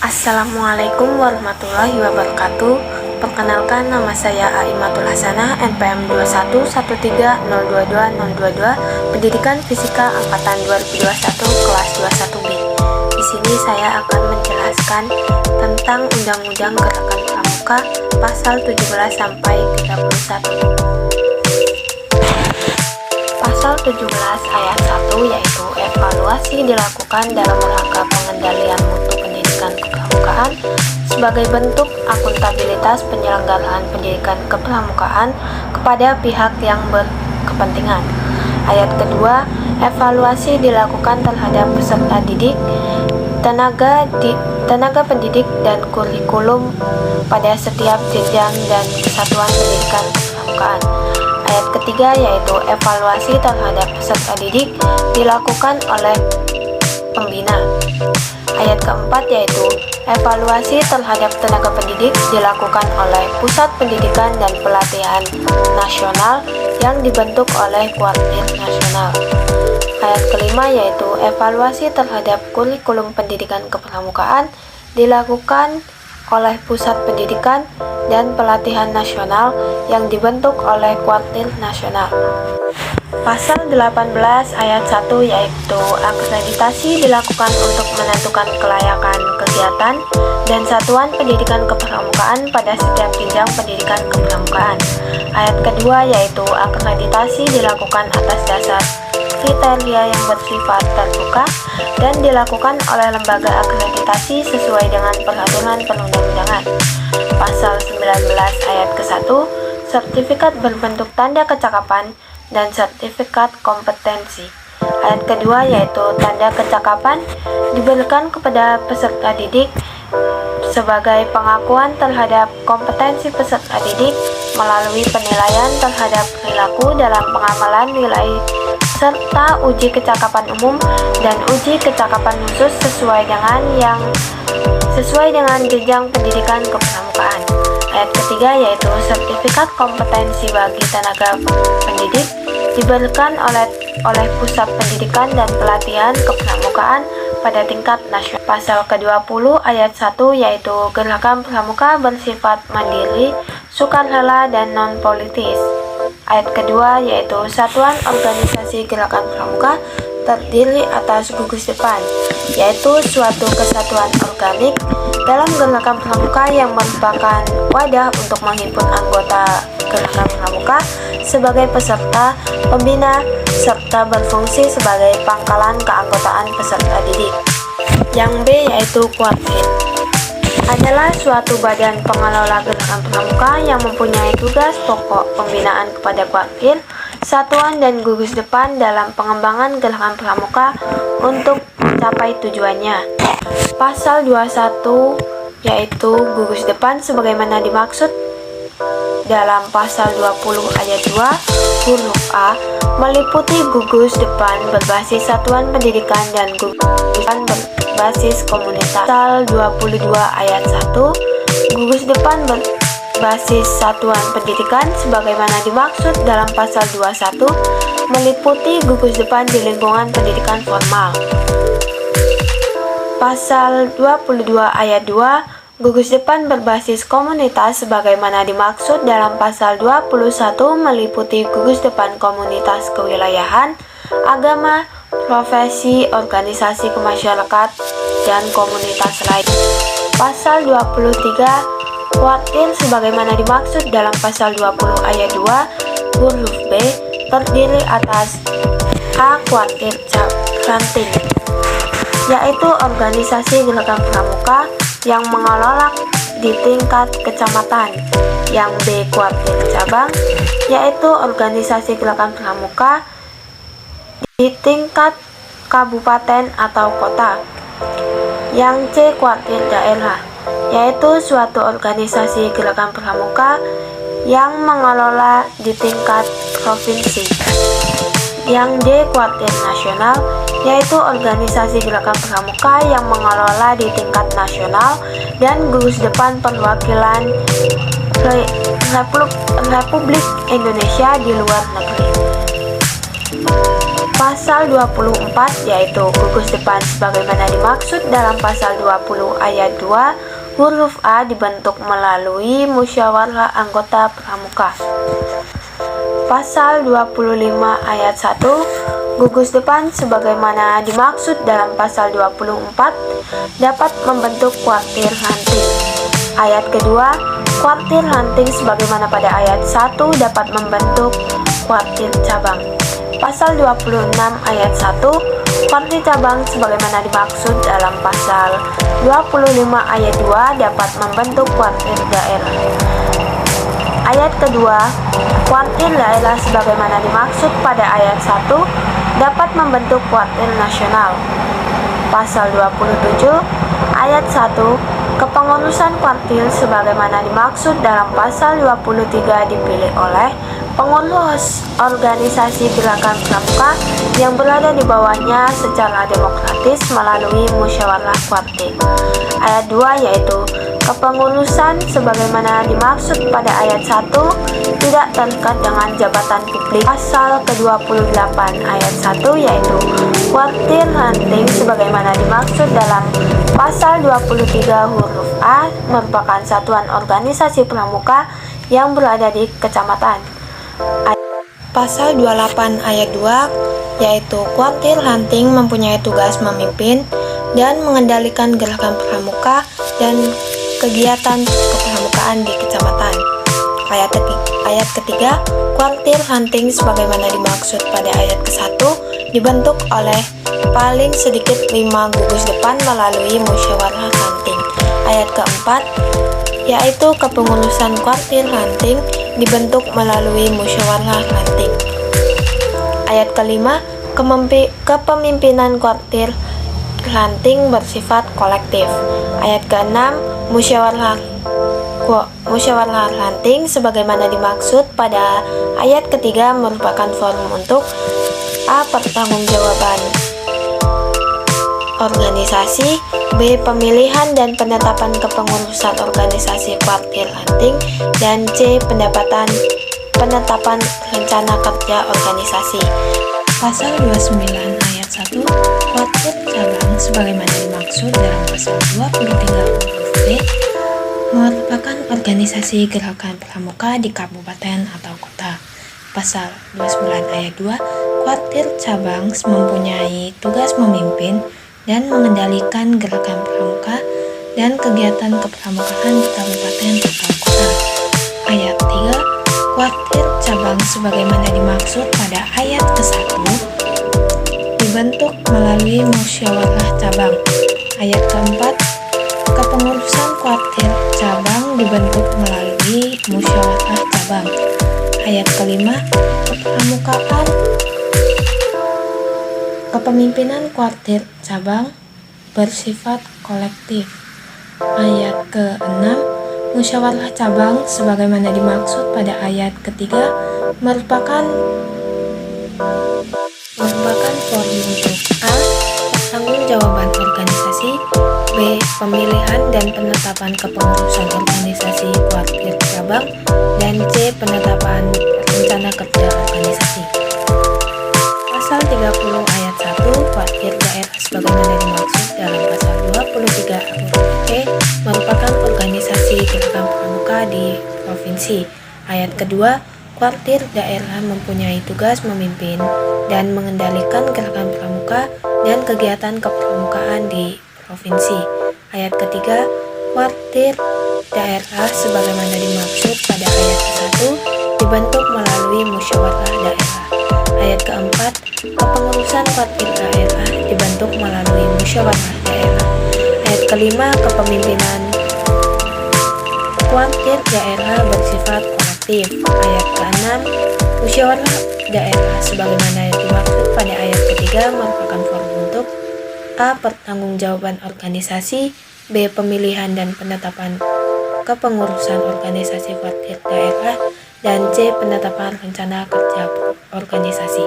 Assalamualaikum warahmatullahi wabarakatuh. Perkenalkan, nama saya Aimatul Hasanah, NPM 21130220022, Pendidikan Fisika Angkatan 2021 kelas 21B. Di sini saya akan menjelaskan tentang Undang-Undang Gerakan Pramuka pasal 17 sampai 31. Pasal 17 ayat 1 yaitu evaluasi dilakukan dalam rangka pengendalian mutu pendidikan kepramukaan sebagai bentuk akuntabilitas penyelenggaraan pendidikan kepramukaan kepada pihak yang berkepentingan. Ayat kedua, evaluasi dilakukan terhadap peserta didik, tenaga pendidik dan kurikulum pada setiap jenjang dan satuan pendidikan kepramukaan. Ayat ketiga yaitu evaluasi terhadap peserta didik dilakukan oleh pembina. Ayat keempat yaitu evaluasi terhadap tenaga pendidik dilakukan oleh Pusat Pendidikan dan Pelatihan Nasional yang dibentuk oleh Kuartil Nasional. Ayat kelima yaitu evaluasi terhadap kurikulum pendidikan kepramukaan dilakukan oleh Pusat Pendidikan dan Pelatihan Nasional yang dibentuk oleh Kuartil Nasional. Pasal 18 ayat 1 yaitu akreditasi dilakukan untuk menentukan kelayakan kegiatan dan satuan pendidikan kepramukaan pada setiap jenjang pendidikan kepramukaan. Ayat kedua yaitu akreditasi dilakukan atas dasar kriteria yang bersifat terbuka dan dilakukan oleh lembaga akreditasi sesuai dengan peraturan perundang-undangan. Pasal 19 ayat ke-1, sertifikat berbentuk tanda kecakapan dan sertifikat kompetensi. Ayat kedua yaitu tanda kecakapan diberikan kepada peserta didik sebagai pengakuan terhadap kompetensi peserta didik melalui penilaian terhadap perilaku dalam pengamalan nilai serta uji kecakapan umum dan uji kecakapan khusus sesuai dengan jenjang pendidikan kepramukaan. Ayat ketiga yaitu sertifikat kompetensi bagi tenaga pendidik diberikan oleh Pusat Pendidikan dan Pelatihan Kepramukaan pada tingkat nasional. Pasal ke-20 ayat 1 yaitu gerakan pramuka bersifat mandiri, sukarela dan non-politis. Ayat kedua yaitu satuan organisasi gerakan pramuka terdiri atas gugus depan, yaitu suatu kesatuan organik dalam gerakan pramuka yang merupakan wadah untuk menghimpun anggota gerakan pramuka sebagai peserta, pembina, serta berfungsi sebagai pangkalan keanggotaan peserta didik. Yang B yaitu Kuartil adalah suatu badan pengelola gerakan pramuka yang mempunyai tugas pokok pembinaan kepada Kuartil, satuan dan gugus depan dalam pengembangan gerakan pramuka untuk mencapai tujuannya. Pasal 21 yaitu gugus depan sebagaimana dimaksud dalam pasal 20 ayat 2 huruf A meliputi gugus depan berbasis satuan pendidikan dan gugus depan berbasis komunitas. Pasal 22 ayat 1 gugus depan berbasis satuan pendidikan sebagaimana dimaksud dalam pasal 21 meliputi gugus depan di lingkungan pendidikan formal. Pasal 22 ayat 2 gugus depan berbasis komunitas sebagaimana dimaksud dalam pasal 21 meliputi gugus depan komunitas kewilayahan, agama, profesi, organisasi kemasyarakat, dan komunitas lain. Pasal 23 Kuartil sebagaimana dimaksud dalam pasal 20 ayat 2 huruf B terdiri atas A. Kuartil Ranting, yaitu organisasi gerakan pramuka yang mengelola di tingkat kecamatan. Yang B. Kuartil Cabang, yaitu organisasi gerakan pramuka di tingkat kabupaten atau kota. Yang C. Kuartil Daerah, yaitu suatu organisasi gerakan pramuka yang mengelola di tingkat provinsi. Yang D. Kuartil Nasional, yaitu organisasi gerakan pramuka yang mengelola di tingkat nasional dan gugus depan perwakilan Republik Indonesia di luar negeri. Pasal 24 yaitu gugus depan sebagaimana dimaksud dalam pasal 20 ayat 2 huruf A dibentuk melalui musyawarah anggota pramuka. Pasal 25 ayat 1 gugus depan sebagaimana dimaksud dalam pasal 24 dapat membentuk kuartir hunting. Ayat kedua, kuartir hunting sebagaimana pada ayat 1 dapat membentuk kuartir cabang. Pasal 26 ayat 1 kuartir cabang sebagaimana dimaksud dalam pasal 25 ayat 2 dapat membentuk kuartir daerah. Ayat kedua, kuartir daerah sebagaimana dimaksud pada ayat 1 dapat membentuk kuartir nasional. Pasal 27 ayat 1 kepengurusan kuartir sebagaimana dimaksud dalam pasal 23 dipilih oleh pengurus organisasi gerakan pramuka yang berada di bawahnya secara demokratis melalui musyawarah kuartir. Ayat 2 yaitu kepengurusan sebagaimana dimaksud pada ayat 1 tidak terikat dengan jabatan publik. Pasal ke-28 ayat 1 yaitu kuartir hunting sebagaimana dimaksud dalam pasal 23 huruf A merupakan satuan organisasi pramuka yang berada di kecamatan. Pasal 28 ayat 2 yaitu kuartir hunting mempunyai tugas memimpin dan mengendalikan gerakan pramuka dan kegiatan kepramukaan di kecamatan. Ayat ketiga, kuartir hunting sebagaimana dimaksud pada ayat ke-1 dibentuk oleh paling sedikit 5 gugus depan melalui musyawarah hunting. Ayat keempat, yaitu kepengurusan kuartir hunting dibentuk melalui musyawarah hunting. Ayat kelima, kepemimpinan kuartir hunting bersifat kolektif. Ayat keenam, musyawarah hunting sebagaimana dimaksud pada ayat ketiga merupakan forum untuk A. Pertanggungjawaban organisasi, B. Pemilihan dan penetapan kepengurusan organisasi kuartir hunting, dan C. Penetapan rencana kerja organisasi. Pasal 29 ayat 1 kuartir cabang sebagaimana dimaksud dalam pasal 23 huruf B merupakan organisasi gerakan pramuka di kabupaten atau kota. Pasal 29 ayat 2 kuartir cabang mempunyai tugas memimpin dan mengendalikan gerakan pramuka dan kegiatan kepramukaan di kabupaten atau kota. Ayat 3 kuartir cabang sebagaimana dimaksud pada ayat ke-1 dibentuk melalui musyawarah cabang. Ayat keempat, kepengurusan kuartir cabang dibentuk melalui musyawarah cabang. Ayat kelima, kepemimpinan kuartir cabang bersifat kolektif. Ayat ke-6, musyawarah cabang sebagaimana dimaksud pada ayat ketiga merupakan forum untuk A. Pertanggungjawaban organisasi, B. Pemilihan dan penetapan kepengurusan organisasi kuartir cabang, dan C. Penetapan rencana kerja organisasi. Pasal 30 ayat 1 kuartir daerah sebagaimana dimaksud dalam pasal 23 huruf E merupakan organisasi gerakan pramuka di provinsi. Ayat kedua, kuartir daerah mempunyai tugas memimpin dan mengendalikan gerakan pramuka dan kegiatan kepramukaan di provinsi. Ayat ketiga, kuartir daerah sebagaimana dimaksud pada ayat ke-1 dibentuk melalui musyawarah daerah. Ayat keempat, kepengurusan kuartir daerah dibentuk melalui musyawarah daerah. Ayat kelima, kepemimpinan kuartir daerah bersifat kolektif. Ayat ke-6, musyawarah daerah sebagaimana dimaksud pada ayat ketiga merupakan forum untuk A. Pertanggungjawaban organisasi, B. Pemilihan dan penetapan kepengurusan organisasi kuartir daerah, dan C. Penetapan rencana kerja organisasi.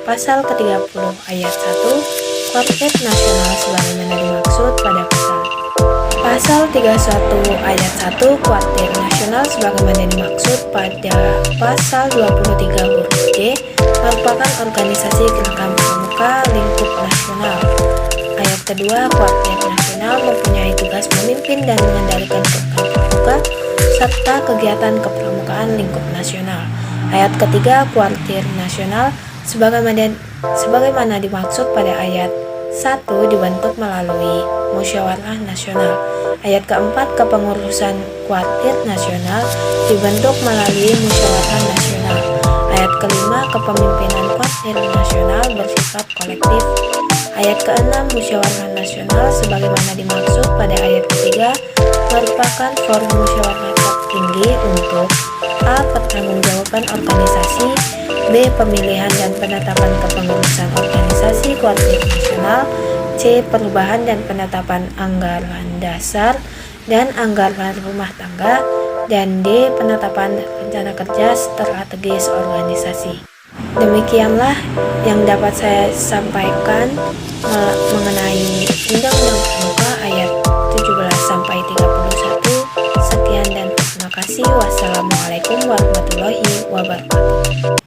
Pasal ke-30 ayat 1 kuartir nasional sebagaimana dimaksud pada Pasal 31 ayat 1 kuartir nasional sebagaimana dimaksud pada pasal 23 huruf D merupakan organisasi gerakan pramuka lingkup nasional. Ayat kedua, Kuartir Nasional mempunyai tugas memimpin dan mengendalikan gerakan pramuka serta kegiatan kepramukaan lingkup nasional. Ayat ketiga, Kuartir Nasional sebagaimana dimaksud pada ayat 1 dibentuk melalui Musyawarah Nasional. Ayat keempat, kepengurusan Kuartir Nasional dibentuk melalui Musyawarah Nasional. Ayat kelima, kepemimpinan Kuartir Nasional bersifat kolektif. Ayat keenam, Musyawarah Nasional sebagaimana dimaksud pada ayat ketiga merupakan forum musyawarah tertinggi untuk A. Pertanggungjawaban organisasi, B. Pemilihan dan penetapan kepengurusan organisasi Kuartir Nasional, C. Perubahan dan penetapan anggaran dasar dan anggaran rumah tangga, dan D. Penetapan rencana kerja strategis organisasi. Demikianlah yang dapat saya sampaikan mengenai Undang-Undang Pramuka ayat 17 sampai 31. Sekian dan terima kasih. Wassalamualaikum warahmatullahi wabarakatuh.